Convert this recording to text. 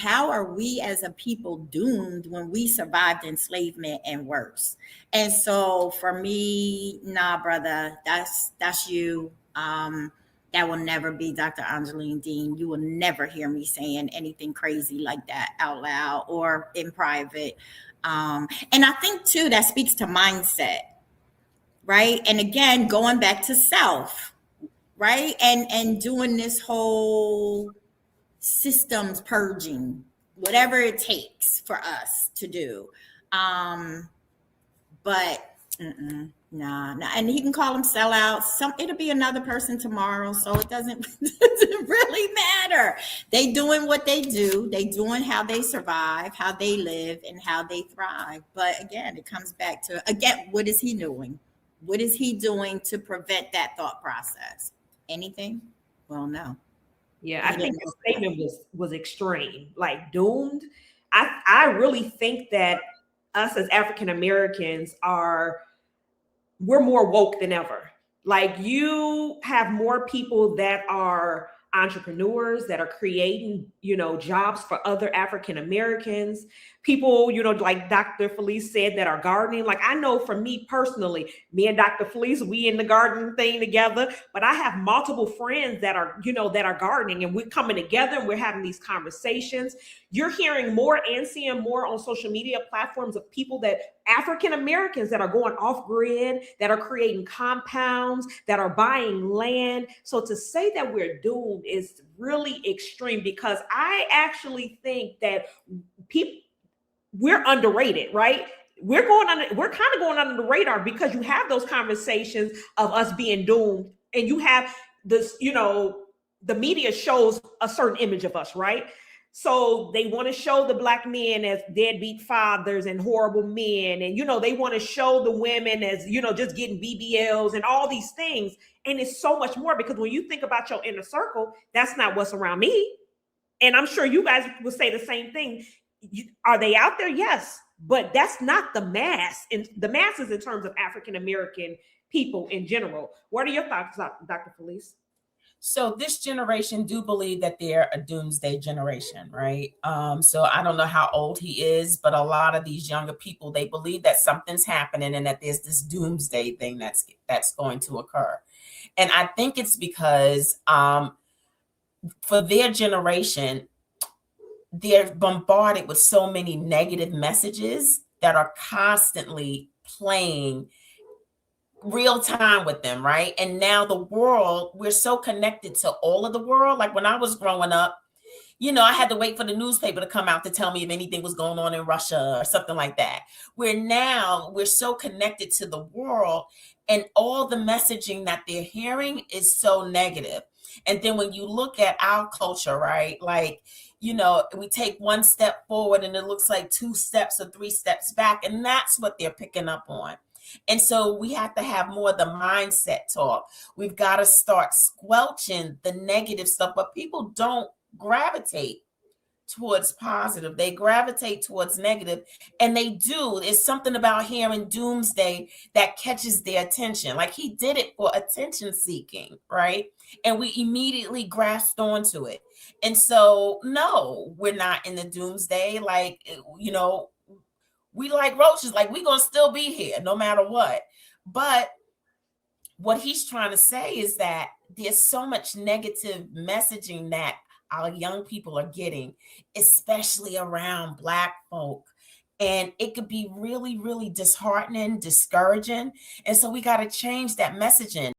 how are we as a people doomed when we survived enslavement and worse? And so for me, nah, brother, that's you. That will never be Dr. Angeline Dean. You will never hear me saying anything crazy like that out loud or in private. And I think too that speaks to mindset, right? And again, going back to self, right? And doing this whole systems purging, whatever it takes for us to do. But nah. And he can call them sellouts. It'll be another person tomorrow, so it doesn't really matter. They doing what they do. They doing how they survive, how they live, and how they thrive. But again, it comes back to what is he doing? What is he doing to prevent that thought process? Anything? Well, no. Yeah, I think the statement was extreme, like doomed. I really think that us as African Americans we're more woke than ever. Like, you have more people that are entrepreneurs that are creating, jobs for other African Americans. People, like Dr. Felice said, that are gardening. Like, I know for me personally, me and Dr. Felice, we in the garden thing together, but I have multiple friends that are, that are gardening, and we're coming together and we're having these conversations. You're hearing more and seeing more on social media platforms of people that African Americans that are going off grid, that are creating compounds, that are buying land. So to say that we're doomed is really extreme, because I actually think that we're underrated, right? We're kind of going under the radar, because you have those conversations of us being doomed, and you have this, the media shows a certain image of us, right? So they want to show the Black men as deadbeat fathers and horrible men. And, they want to show the women as, just getting BBLs and all these things. And it's so much more, because when you think about your inner circle, that's not what's around me. And I'm sure you guys will say the same thing. Are they out there? Yes. But that's not the mass. And the masses in terms of African American people in general. What are your thoughts, Dr. Felice? So this generation do believe that they're a doomsday generation, right? So I don't know how old he is, but a lot of these younger people, they believe that something's happening and that there's this doomsday thing that's going to occur. And I think it's because for their generation, they're bombarded with so many negative messages that are constantly playing real time with them, right? And now the world, we're so connected to all of the world. Like when I was growing up, I had to wait for the newspaper to come out to tell me if anything was going on in Russia or something like that. Where now we're so connected to the world, and all the messaging that they're hearing is so negative. And then when you look at our culture, right? Like, we take one step forward and it looks like 2 steps or 3 steps back. And that's what they're picking up on. And so we have to have more of the mindset talk. We've got to start squelching the negative stuff, but people don't gravitate towards positive. They gravitate towards negative, and they do. It's something about hearing doomsday that catches their attention. Like he did it for attention seeking, right? And we immediately grasped onto it. And so, no, we're not in the doomsday. Like, we like roaches, like we're going to still be here no matter what. But what he's trying to say is that there's so much negative messaging that our young people are getting, especially around Black folk. And it could be really, really disheartening, discouraging. And so we got to change that messaging.